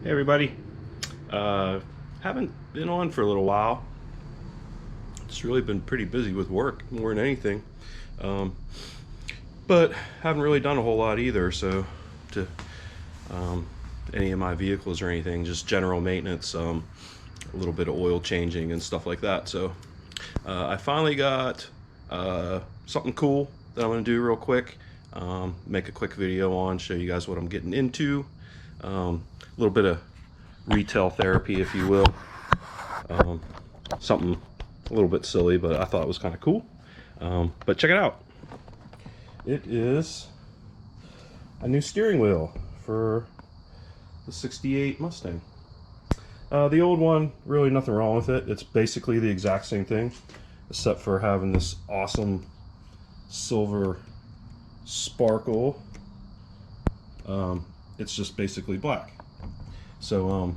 Hey everybody, haven't been on for a little while. It's really been pretty busy with work more than anything, but haven't really done a whole lot either. So to any of my vehicles or anything, just general maintenance, a little bit of oil changing and stuff like that. So I finally got something cool that I'm going to do real quick. Make a quick video on, show you guys what I'm getting into. A little bit of retail therapy, if you will. Something a little bit silly, but I thought it was kind of cool. But check it out. It is a new steering wheel for the '68 Mustang. The old one, really nothing wrong with it. It's basically the exact same thing, except for having this awesome silver sparkle. It's just basically black. So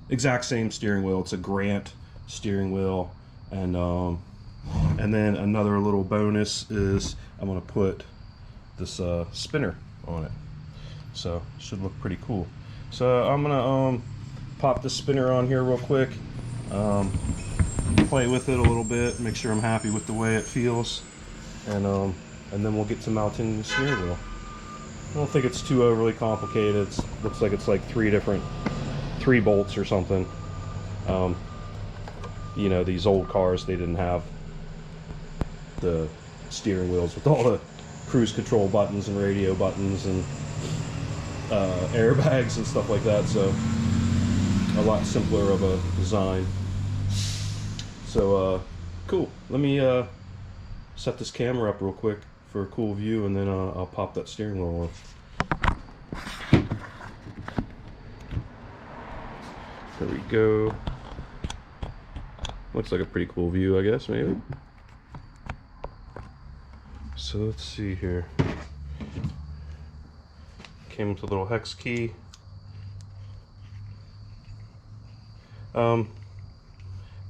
exact same steering wheel. It's a Grant steering wheel, and then another little bonus is I'm going to put this spinner on it, so should look pretty cool. So I'm gonna pop the spinner on here real quick, play with it a little bit, make sure I'm happy with the way it feels, and then we'll get to mounting the steering wheel. I don't think it's too overly complicated. It looks like it's like three bolts or something. You know, these old cars, they didn't have the steering wheels with all the cruise control buttons and radio buttons and airbags and stuff like that, so a lot simpler of a design. So cool. Let me set this camera up real quick for a cool view, and then I'll pop that steering wheel on. There we go. Looks like a pretty cool view, I guess, maybe. So let's see here. Came with a little hex key. The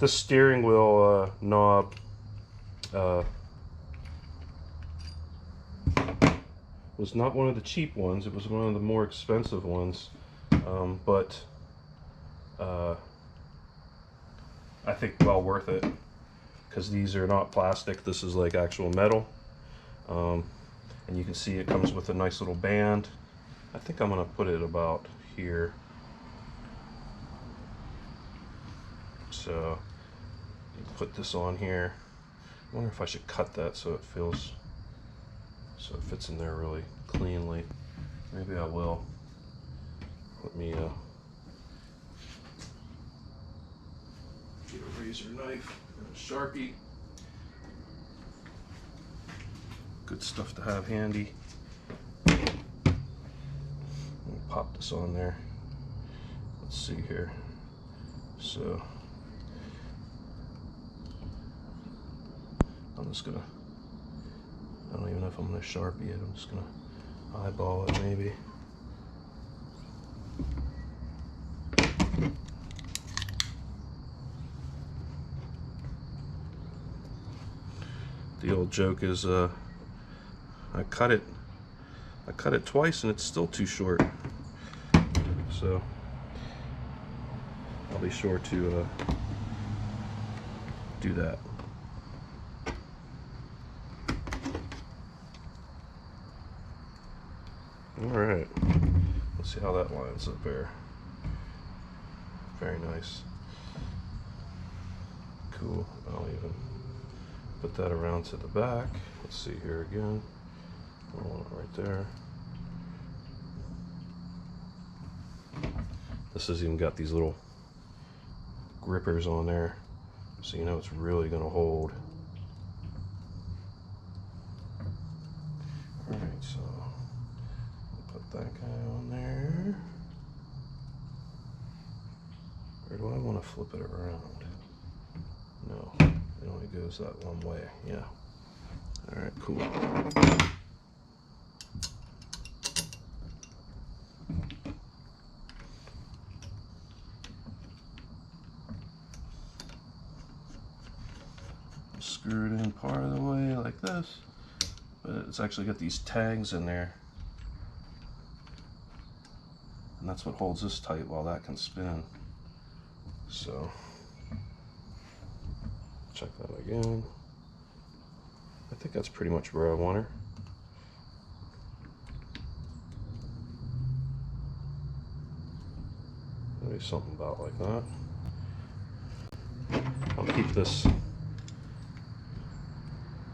steering wheel knob was not one of the cheap ones. It was one of the more expensive ones, but I think well worth it, because these are not plastic. This is like actual metal, and you can see it comes with a nice little band. I think I'm gonna put it about here. So you put this on here. I wonder if I should cut that so it fits in there really cleanly. Maybe I will. Let me get a razor knife and a Sharpie. Good stuff to have handy. Let me pop this on there. Let's see here. So I'm just gonna, I don't even know if I'm gonna Sharpie it. I'm just gonna eyeball it maybe. The old joke is I cut it twice and it's still too short. So I'll be sure to do that. Alright, let's see how that lines up there. Very nice. Cool. I'll even put that around to the back. Let's see here again. Right there. This has even got these little grippers on there, so you know it's really going to hold. Alright, so put that guy on there. Or do I want to flip it around? No, it only goes that one way. Yeah. Alright, cool. Screw it in part of the way like this, but it's actually got these tags in there. And that's what holds this tight while that can spin. So, check that again. I think that's pretty much where I want her. Maybe something about like that. I'll keep this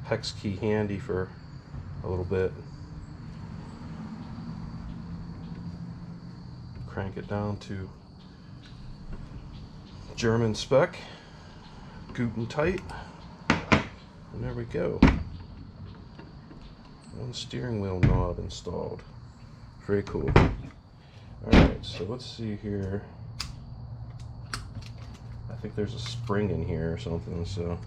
hex key handy for a little bit. Crank it down to German spec, Guten tight, and there we go. One steering wheel knob installed. Very cool. Alright, so let's see here. I think there's a spring in here or something, so.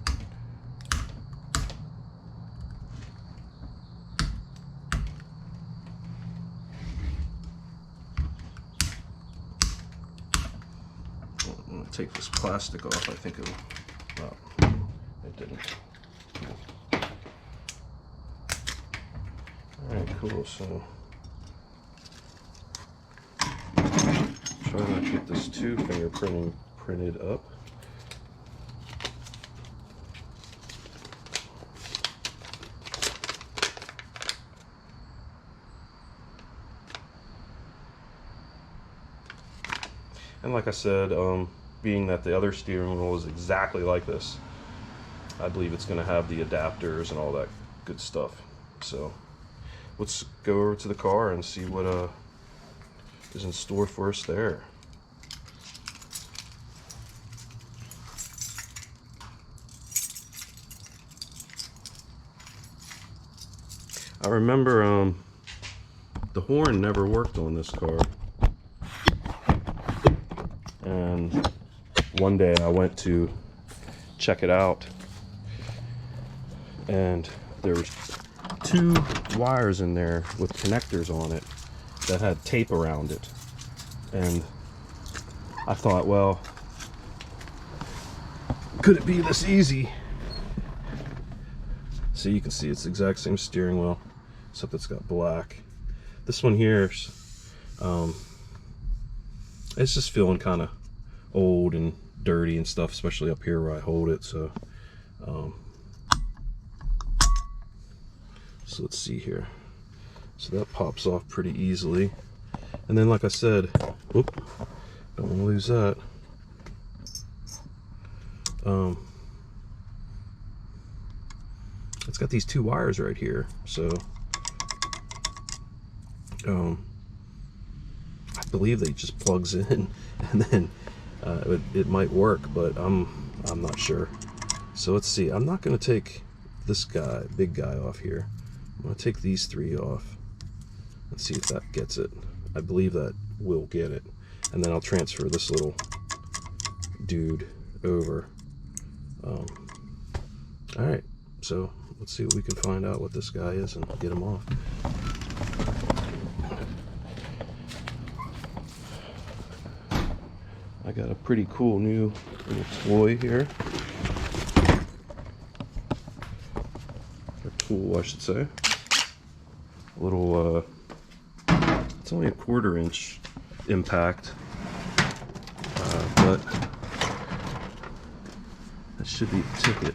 I'm going to take this plastic off. I think it'll, well, it didn't. Alright, cool, so. Try not to get this two fingerprinting printed up. And like I said, being that the other steering wheel is exactly like this, I believe it's going to have the adapters and all that good stuff. So let's go over to the car and see what is in store for us there. I remember the horn never worked on this car, and one day I went to check it out, and there was two wires in there with connectors on it that had tape around it, and I thought, well, could it be this easy? So you can see it's the exact same steering wheel, except it's got black. This one here, it's just feeling kind of old and dirty and stuff, especially up here where I hold it. So so let's see here. So that pops off pretty easily, and then like I said, whoop, don't want to lose that. It's got these two wires right here, so I believe that it just plugs in, and then it might work, but I'm not sure. So let's see. I'm not going to take this guy, big guy, off here. I'm going to take these three off and see if that gets it. I believe that will get it, and then I'll transfer this little dude over. All right, so let's see what we can find out what this guy is and get him off. I got a pretty cool new little toy here. Or tool, I should say. A little, it's only a 1/4 inch impact, but that should be the ticket.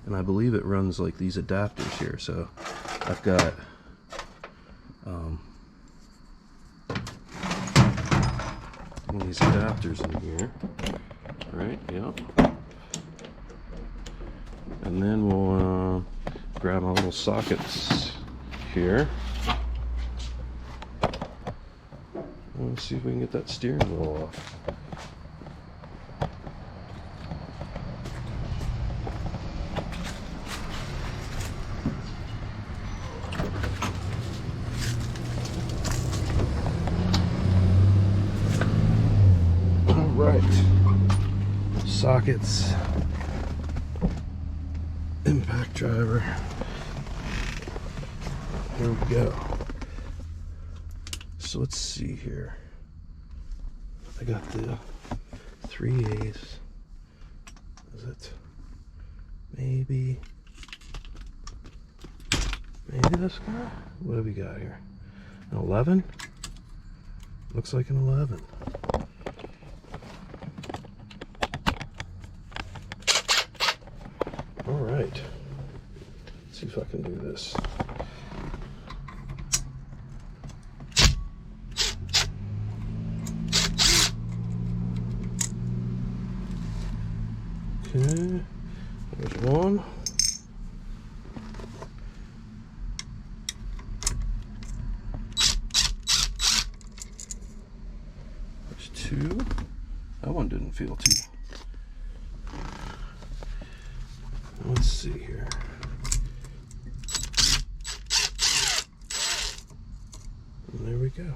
And I believe it runs like these adapters here. So I've got these adapters in here, right? Yep. And then we'll grab my little sockets here. Let's see if we can get that steering wheel off. Right, sockets, impact driver, here we go. So let's see here. I got the 3/8. Is it maybe this guy? What do we got here? An 11? Looks like an 11. All right. Let's see if I can do this. Okay, there's one. There's two. That one didn't feel too. Let's see here. And there we go.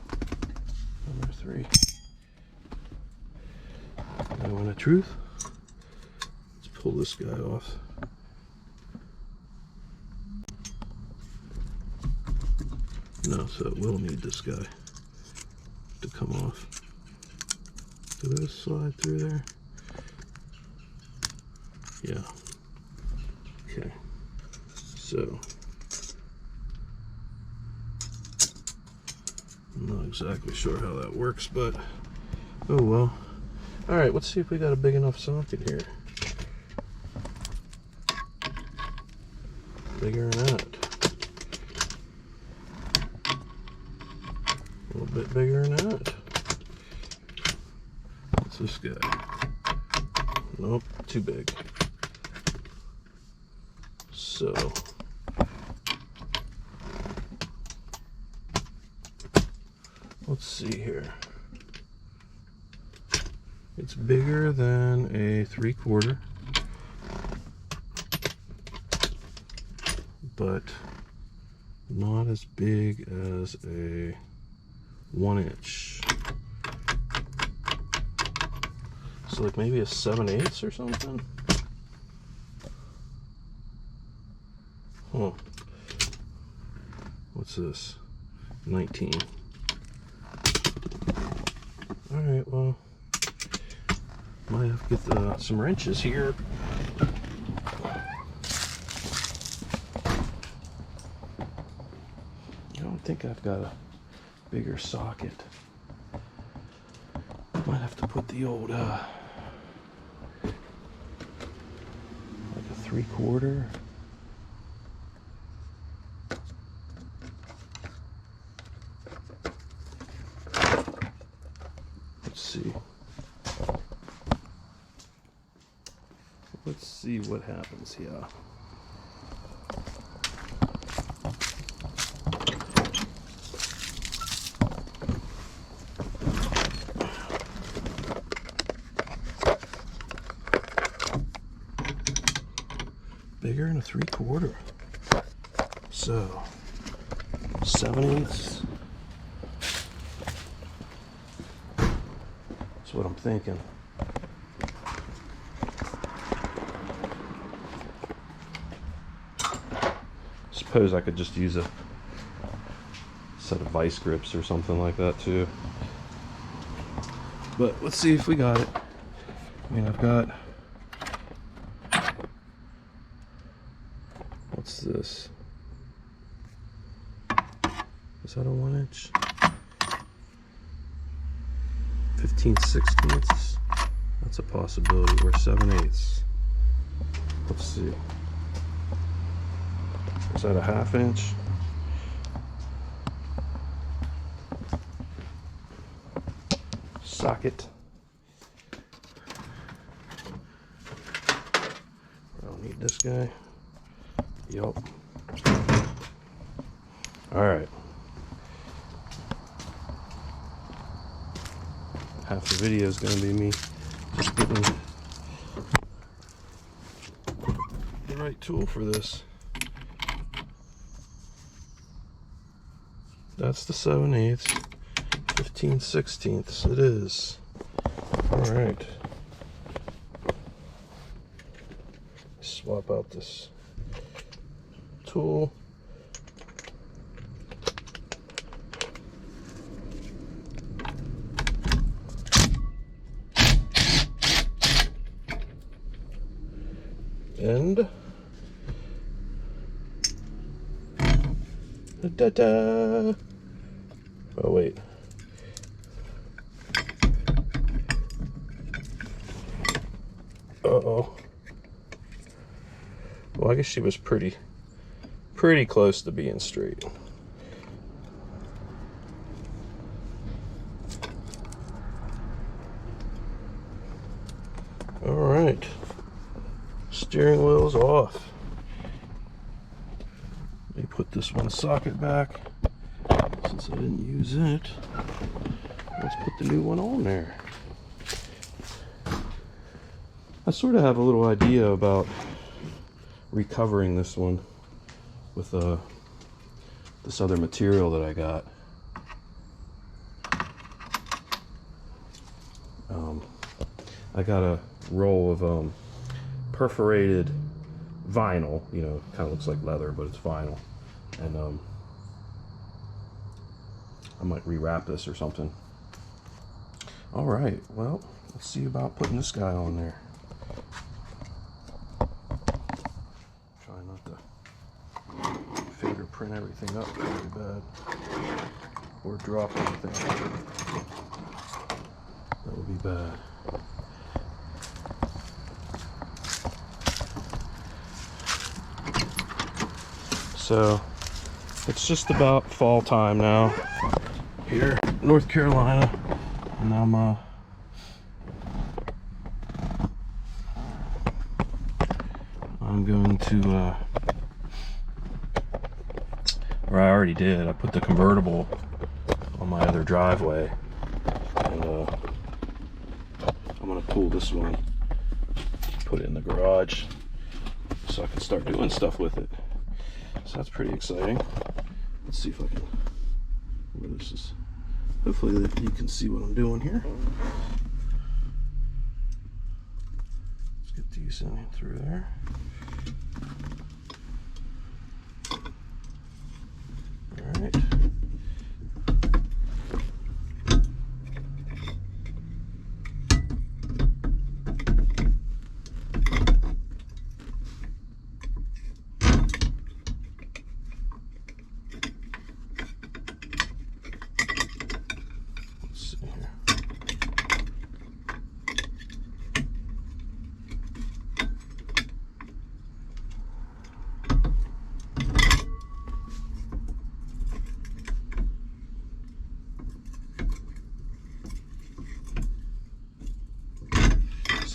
Number 3. Moment of truth. Let's pull this guy off. No, so it will need this guy to come off. Do those slide through there? Yeah. Okay. So I'm not exactly sure how that works, but oh well. All right, let's see if we got a big enough socket here. Bigger than that. A little bit bigger than that. What's this guy? Nope, too big. So let's see here. It's bigger than a 3/4, but not as big as a 1-inch. So like maybe a 7/8 or something. Huh. What's this? 19. All right, well, might have to get some wrenches here. I don't think I've got a bigger socket. Might have to put the old, like a 3/4. Let's see. Let's see what happens here. Bigger than a 3/4. So 7/8. That's what I'm thinking. Suppose I could just use a set of vice grips or something like that too. But let's see if we got it. I mean, I've got, what's this? Is that a 1-inch? 15/16. That's a possibility. Or 7/8. Let's see. Is that a 1/2 inch? Socket. I don't need this guy. Yup. Alright. Half the video is going to be me just getting the right tool for this. That's the 7/8, 15/16 it is. Alright. Swap out this tool. And da-da! Oh wait, Uh-oh. Well, I guess she was pretty close to being straight. All right. Steering wheel's off. Let me put this one socket back since I didn't use it. Let's put the new one on there. I sort of have a little idea about recovering this one with this other material that I got. I got a roll of perforated vinyl, you know, kind of looks like leather, but it's vinyl. And I might rewrap this or something. All right, well, let's see about putting this guy on there. Try not to fingerprint everything up really bad or drop anything. That would be bad. So it's just about fall time now here in North Carolina, and I'm going to or I already did. I put the convertible on my other driveway, and I'm gonna pull this one, put it in the garage so I can start doing stuff with it. So that's pretty exciting. Let's see if I can, where this is, hopefully that you can see what I'm doing here. Let's get these in through there. All right.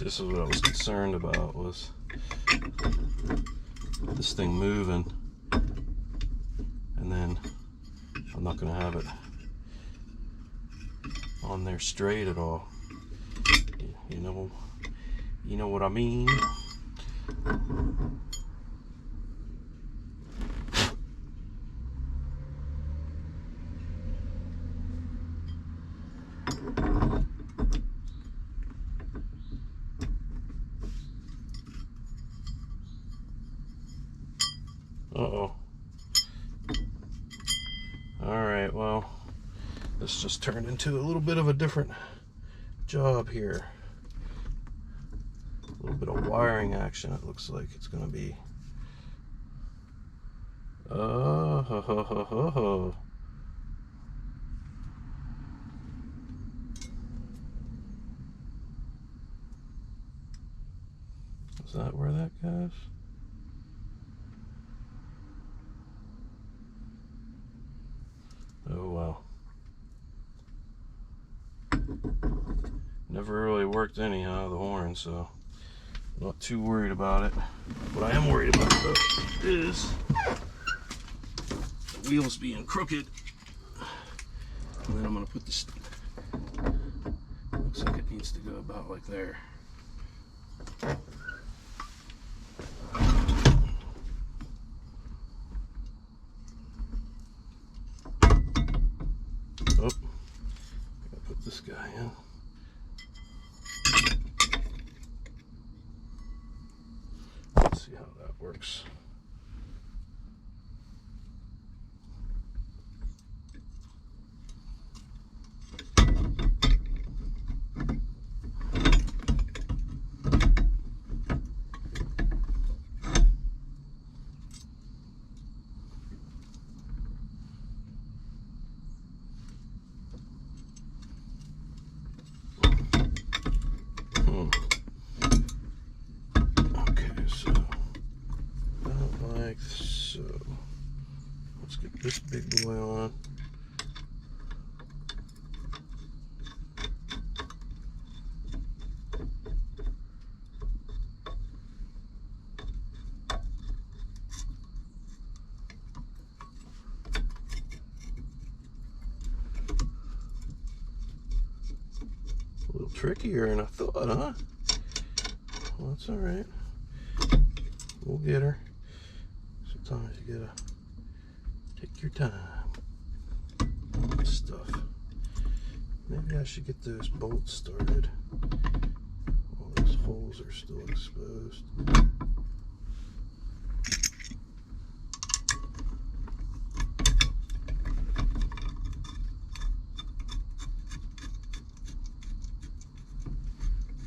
This is what I was concerned about, was this thing moving, and then I'm not going to have it on there straight at all. You know what I mean? Uh-oh. Alright, well, this just turned into a little bit of a different job here. A little bit of wiring action, it looks like it's going to be. Oh, ho, ho, ho, ho, ho. Is that where that goes? Oh well. Never really worked anyhow, the horn, so not too worried about it. What I am worried about though is the wheels being crooked. And then I'm gonna put this, looks like it needs to go about like there. Oh, gotta put this guy in. Let's see how that works. this big boy on. A little trickier than I thought, huh? Well, that's all right. We'll get her. Sometimes you gotta take your time. All this stuff. Maybe I should get those bolts started. All those holes are still exposed.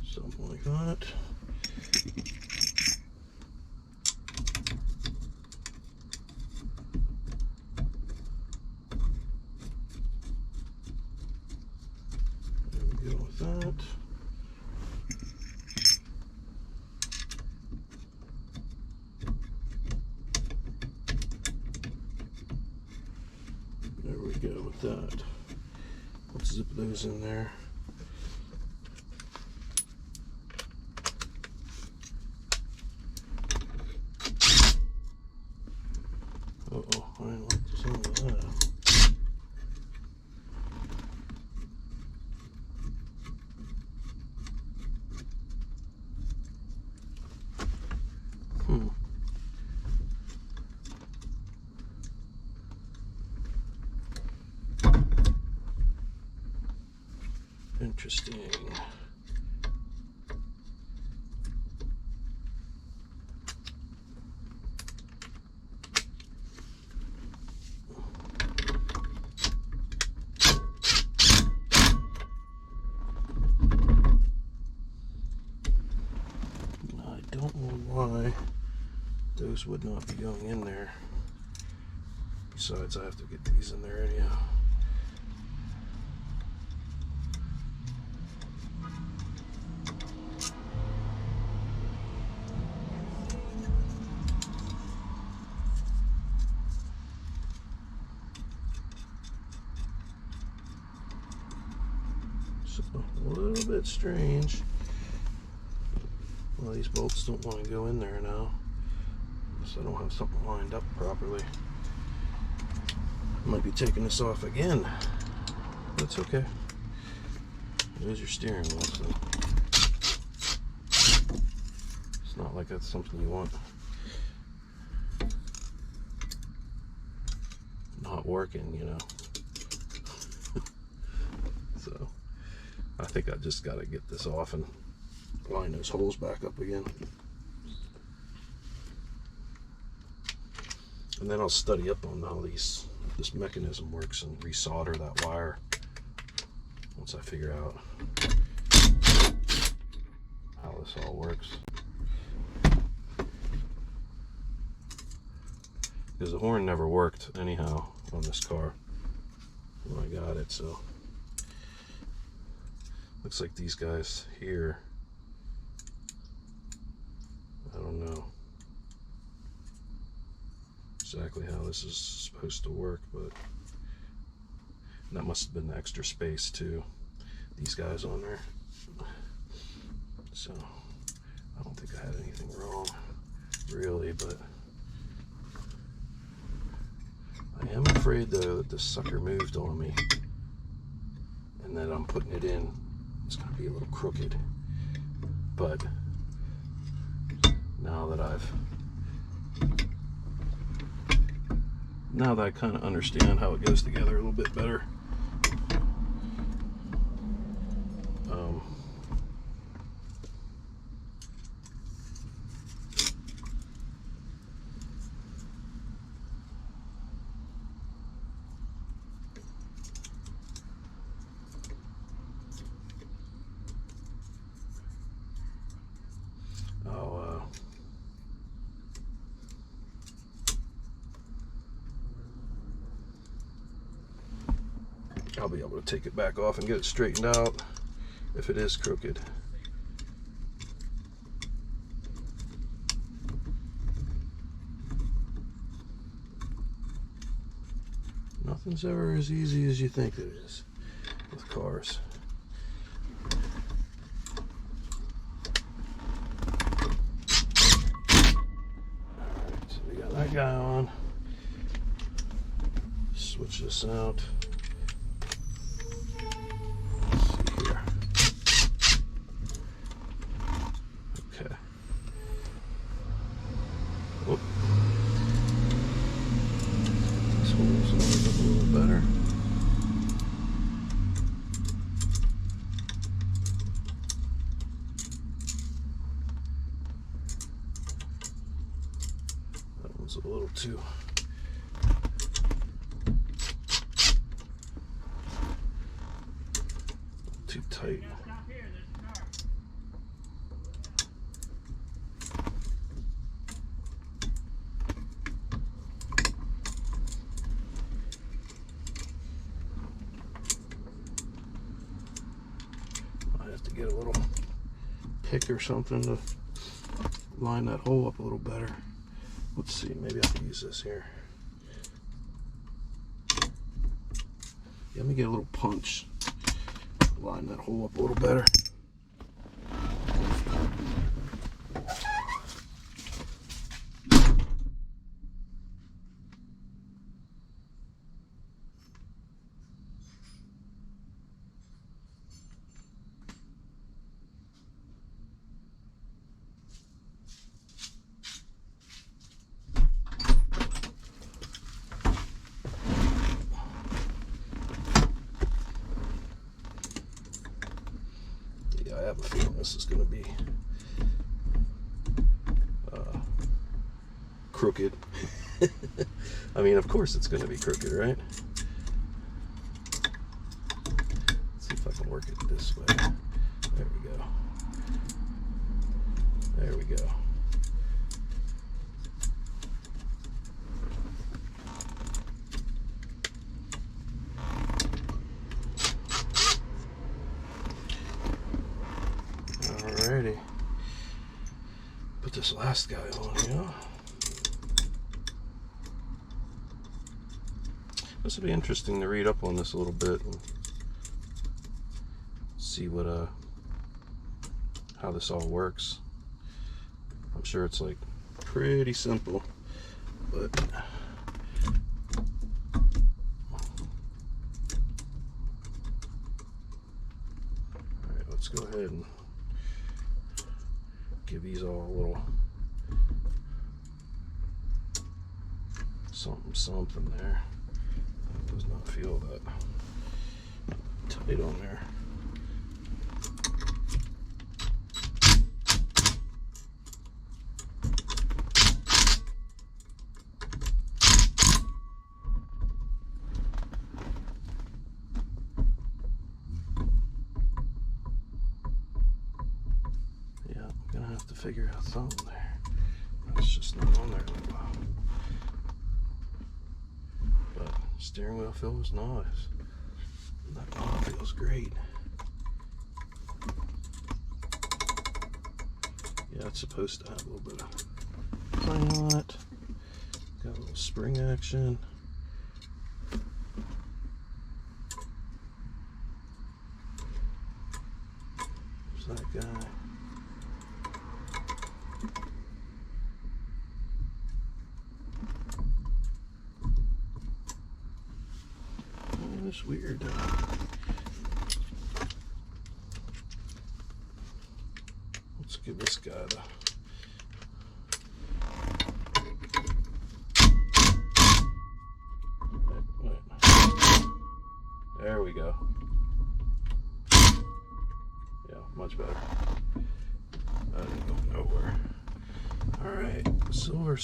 Something like that. That. There we go with that. Let's zip those in there. Uh-oh, I didn't like the sound of that. Interesting. I don't know why those would not be going in there. Besides, I have to get these in there anyhow. So, a little bit strange. Well, these bolts don't want to go in there now. So I don't have something lined up properly. I might be taking this off again. That's okay. There's your steering wheel, so it's not like that's something you want not working, you know. So I think I just got to get this off and line those holes back up again. And then I'll study up on how this mechanism works and resolder that wire once I figure out how this all works. Because the horn never worked anyhow on this car when I got it, so looks like these guys here, I don't know exactly how this is supposed to work, but that must have been the extra space too, these guys on there. So I don't think I had anything wrong really, but I am afraid though that this sucker moved on me and that I'm putting it in, it's going to be a little crooked. But now that I kind of understand how it goes together a little bit better, I'll be able to take it back off and get it straightened out if it is crooked. Nothing's ever as easy as you think it is with cars. Alright, so we got that guy on. Switch this out. Let's see here. Okay. Whoop. This hole's opened up a little better. That one's a little too tight. I have to get a little pick or something to line that hole up a little better. Let's see, maybe I can use this here. Yeah, let me get a little punch. Line that hole up a little better. I have a feeling this is going to be crooked. I mean, of course it's going to be crooked, right? Let's see if I can work it this way. There we go. There we go. Alrighty. Put this last guy on here. This will be interesting to read up on this a little bit and see what how this all works. I'm sure it's like pretty simple, but alright, let's go ahead and give these all a little something there. That does not feel that tight on there. Have to figure out something there. It's just not on there that well. But steering wheel feels nice. That knob feels great. Yeah, it's supposed to have a little bit of play on it. Got a little spring action. There's that guy. It's weird. Let's give this guy the there we go. Yeah, much better. That didn't go nowhere. Alright, silver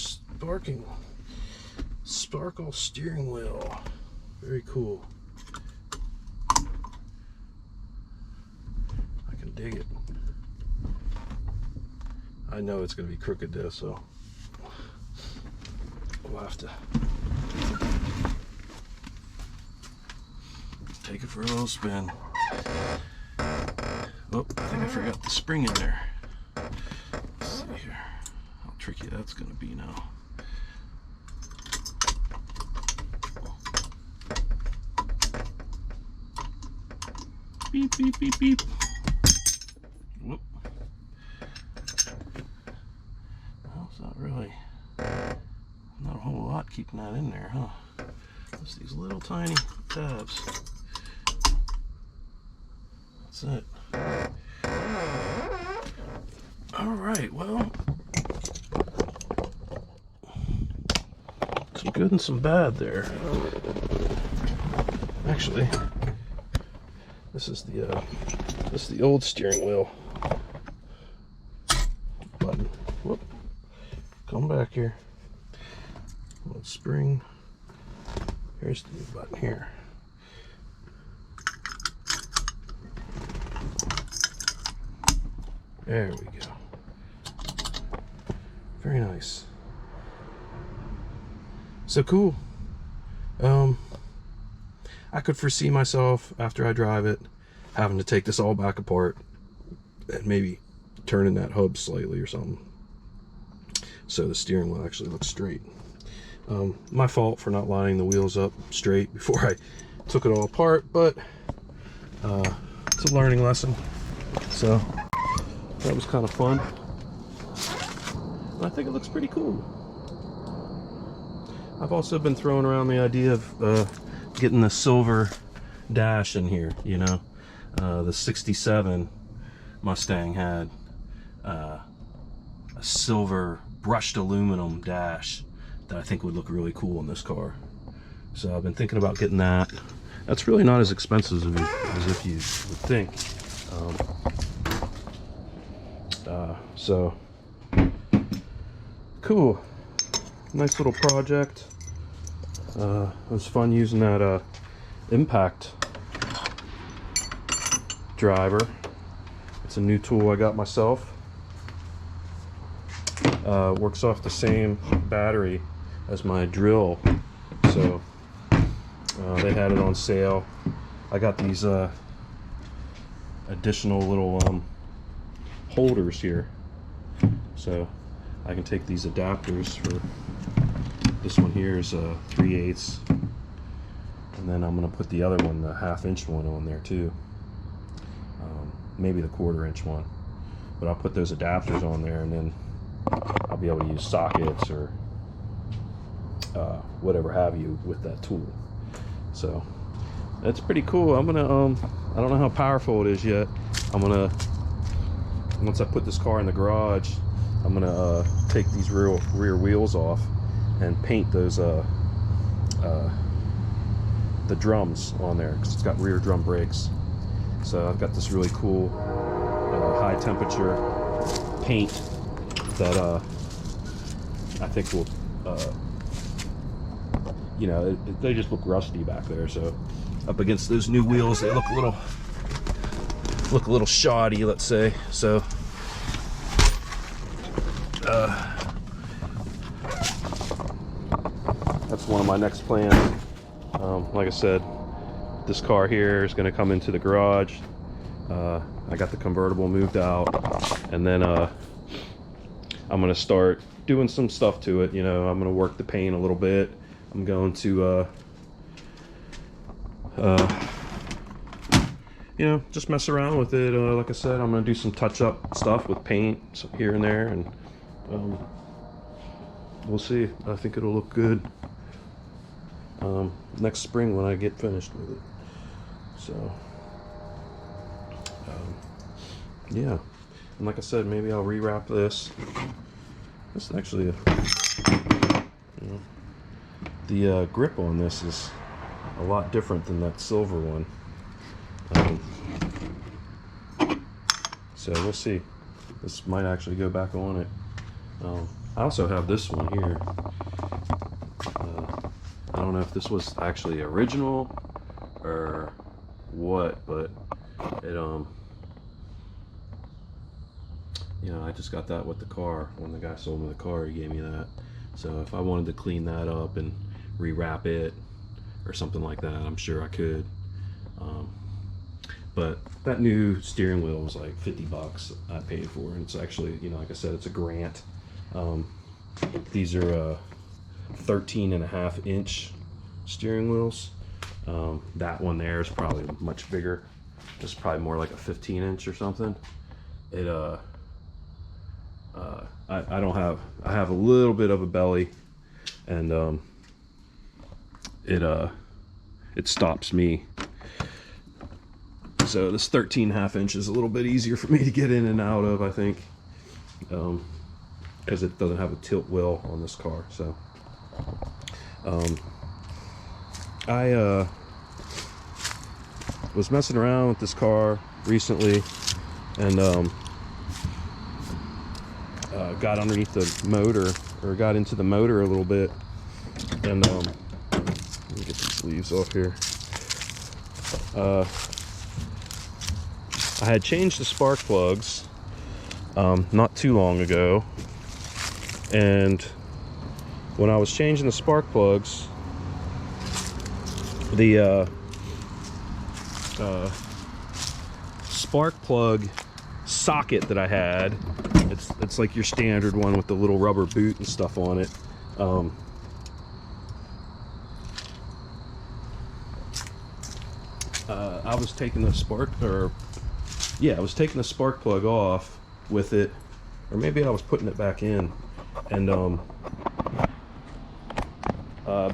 sparkle steering wheel. Very cool. Dig it. I know it's going to be crooked though, so we'll have to take it for a little spin. Oh, I think I forgot the spring in there. Let's see here how tricky that's going to be now. Beep, beep, beep, beep. Whoop. Well, it's not really, not a whole lot keeping that in there, huh? Just these little tiny tabs. That's it. All right, well, some good and some bad there. Actually, this is the old steering wheel button. Whoop! Come back here. Let's spring. Here's the new button here. There we go. Very nice. So cool. I could foresee myself, after I drive it, having to take this all back apart and maybe turning that hub slightly or something, so the steering wheel actually looks straight. My fault for not lining the wheels up straight before I took it all apart, but it's a learning lesson. So that was kind of fun. And I think it looks pretty cool. I've also been throwing around the idea of getting the silver dash in here, you know. The 67 Mustang had a silver brushed aluminum dash that I think would look really cool in this car. So I've been thinking about getting that. That's really not as expensive as if you would think. So cool, nice little project. It was fun using that impact driver. It's a new tool I got myself. Works off the same battery as my drill, so they had it on sale. I got these additional little holders here, so I can take these adapters for this one here is 3/8, and then I'm going to put the other one, the 1/2 inch one, on there too, maybe the 1/4 inch one, but I'll put those adapters on there, and then I'll be able to use sockets or whatever have you with that tool. So that's pretty cool. I'm gonna I don't know how powerful it is yet. I'm gonna, once I put this car in the garage, I'm gonna take these rear wheels off and paint those the drums on there, because it's got rear drum brakes. So I've got this really cool high temperature paint that I think will you know, they just look rusty back there, so up against those new wheels they look a little shoddy, let's say. So that's one of my next plans. Like I said, this car here is going to come into the garage. I got the convertible moved out, and then I'm going to start doing some stuff to it. You know, I'm going to work the paint a little bit. I'm going to you know, just mess around with it. Like I said, I'm going to do some touch-up stuff with paint here and there, and we'll see. I think it'll look good next spring when I get finished with it. So yeah, and like I said, maybe I'll rewrap this. This is actually you know, the grip on this is a lot different than that silver one. So we'll see. This might actually go back on it. I also have this one here. I don't know if this was actually original or what, but it you know, I just got that with the car. When the guy sold me the car, he gave me that. So if I wanted to clean that up and rewrap it or something like that, I'm sure I could. But that new steering wheel was like 50 bucks I paid for, and it's actually, you know, like I said, it's a grant. These are 13.5 inch steering wheels. That one there is probably much bigger. this is probably more like a 15-inch or something. It I don't have, I have a little bit of a belly, and it stops me. So this 13.5 inch is a little bit easier for me to get in and out of, I think, because it doesn't have a tilt wheel on this car. So I was messing around with this car recently, and got underneath the motor, or got into the motor a little bit, and let me get these leaves off here. I had changed the spark plugs not too long ago, and when I was changing the spark plugs, the spark plug socket that I had, it's like your standard one with the little rubber boot and stuff on it. I was taking the spark, I was taking the spark plug off with it, or maybe I was putting it back in, and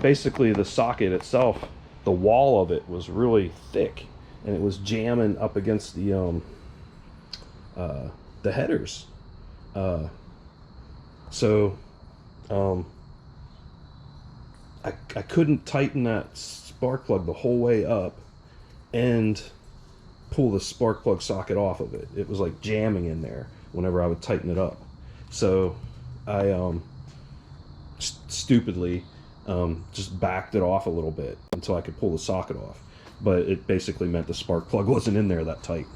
basically the socket itself, the wall of it was really thick, and it was jamming up against the headers. So I couldn't tighten that spark plug the whole way up and pull the spark plug socket off of it. It was like jamming in there whenever I would tighten it up. So I stupidly just backed it off a little bit until I could pull the socket off, but it basically meant the spark plug wasn't in there that tight.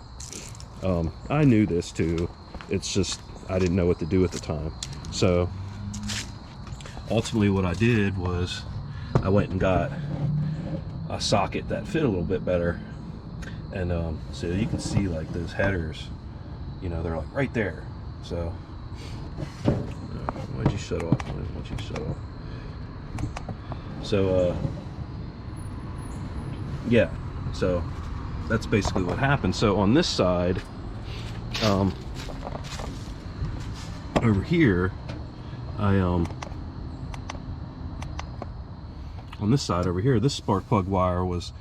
I knew this too, it's just I didn't know what to do at the time. So ultimately what I did was I went and got a socket that fit a little bit better, and so you can see like those headers, you know, they're like right there. So why'd you shut off? Why'd you shut off? So yeah, so that's basically what happened. So on this side, over here, on this side over here, this spark plug wire was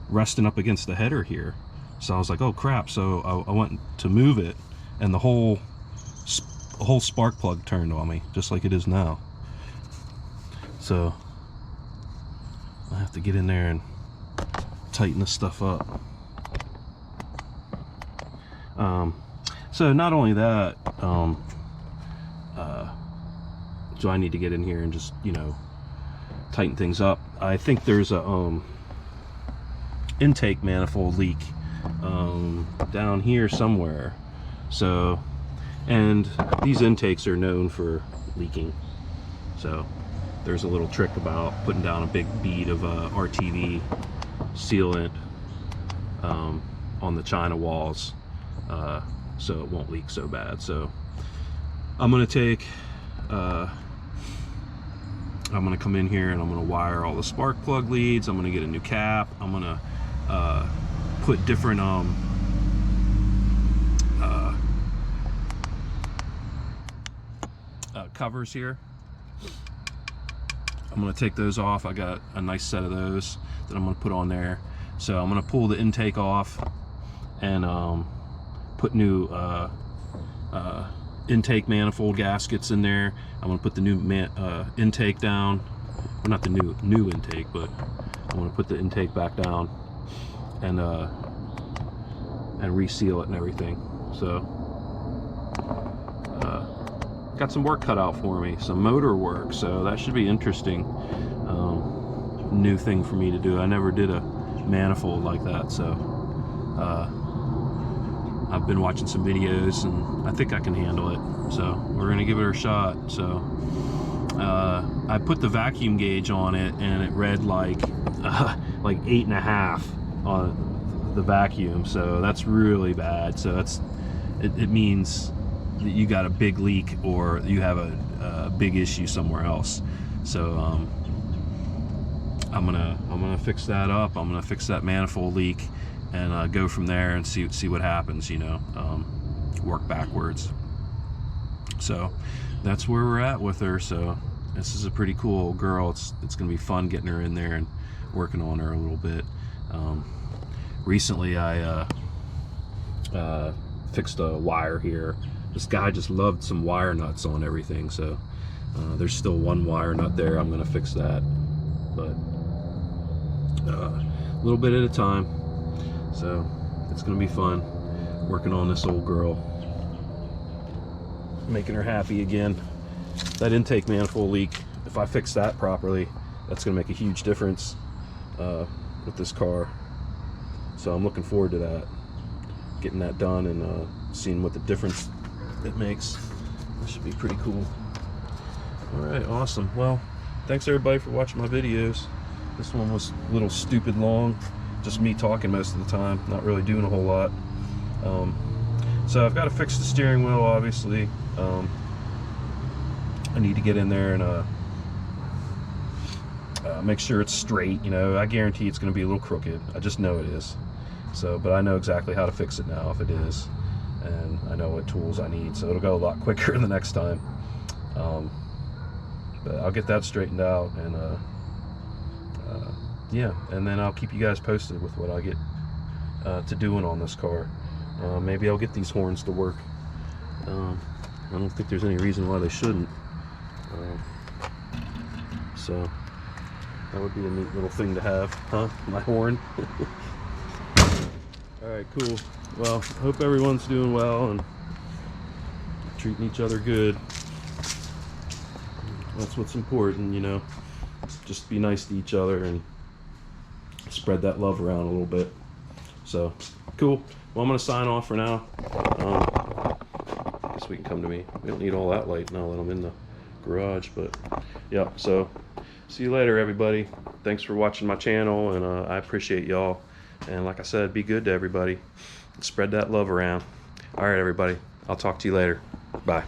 resting up against the header here. So I was like, oh crap. So I went to move it, and the whole spark plug turned on me, just like it is now. So I have to get in there and tighten this stuff up. So not only that, so I need to get in here and just, you know, tighten things up. I think there's a intake manifold leak down here somewhere. So, and these intakes are known for leaking. So there's a little trick about putting down a big bead of RTV sealant on the china walls, so it won't leak so bad. So I'm gonna take I'm gonna come in here and I'm gonna wire all the spark plug leads. I'm gonna get a new cap. I'm gonna put different covers here. I'm gonna take those off. I got a nice set of those that I'm gonna put on there. So I'm gonna pull the intake off and put new intake manifold gaskets in there. I'm gonna put the new intake down, or not the new intake, but I'm gonna put the intake back down and reseal it and everything. So got some work cut out for me, some motor work, so that should be interesting. New thing for me to do. I never did a manifold like that, so I've been watching some videos and I think I can handle it, so we're gonna give it a shot. So I put the vacuum gauge on it and it read like 8.5 on the vacuum, so that's really bad. So that's it means that you got a big leak or you have a big issue somewhere else. So I'm gonna fix that up. I'm gonna fix that manifold leak, and go from there and see what happens, you know. Work backwards. So that's where we're at with her. So this is a pretty cool girl. It's gonna be fun getting her in there and working on her a little bit. Recently I fixed a wire here. This guy just loved some wire nuts on everything, so there's still one wire nut there. I'm gonna fix that, but a little bit at a time. So it's gonna be fun working on this old girl, making her happy again. That intake manifold leak, if I fix that properly, that's gonna make a huge difference with this car. So I'm looking forward to that, getting that done and seeing what the difference it makes. That should be pretty cool. All right, awesome. Well, thanks everybody for watching my videos. This one was a little stupid long, just me talking most of the time, not really doing a whole lot. So I've got to fix the steering wheel, obviously. I need to get in there and make sure it's straight. You know, I guarantee it's going to be a little crooked. I just know it is. So, but I know exactly how to fix it now if it is, and I know what tools I need, so it'll go a lot quicker the next time. But I'll get that straightened out, and yeah, and then I'll keep you guys posted with what I get to doing on this car. Maybe I'll get these horns to work. I don't think there's any reason why they shouldn't. So that would be a neat little thing to have, huh? My horn. Alright, cool. Well, I hope everyone's doing well and treating each other good. That's what's important, you know. Just be nice to each other and spread that love around a little bit. So, cool. Well, I'm going to sign off for now. I guess we can come to me. We don't need all that light now that I'm in the garage, but yeah, so see you later, everybody. Thanks for watching my channel, and I appreciate y'all. And like I said, be good to everybody. Spread that love around. All right, everybody. I'll talk to you later. Bye.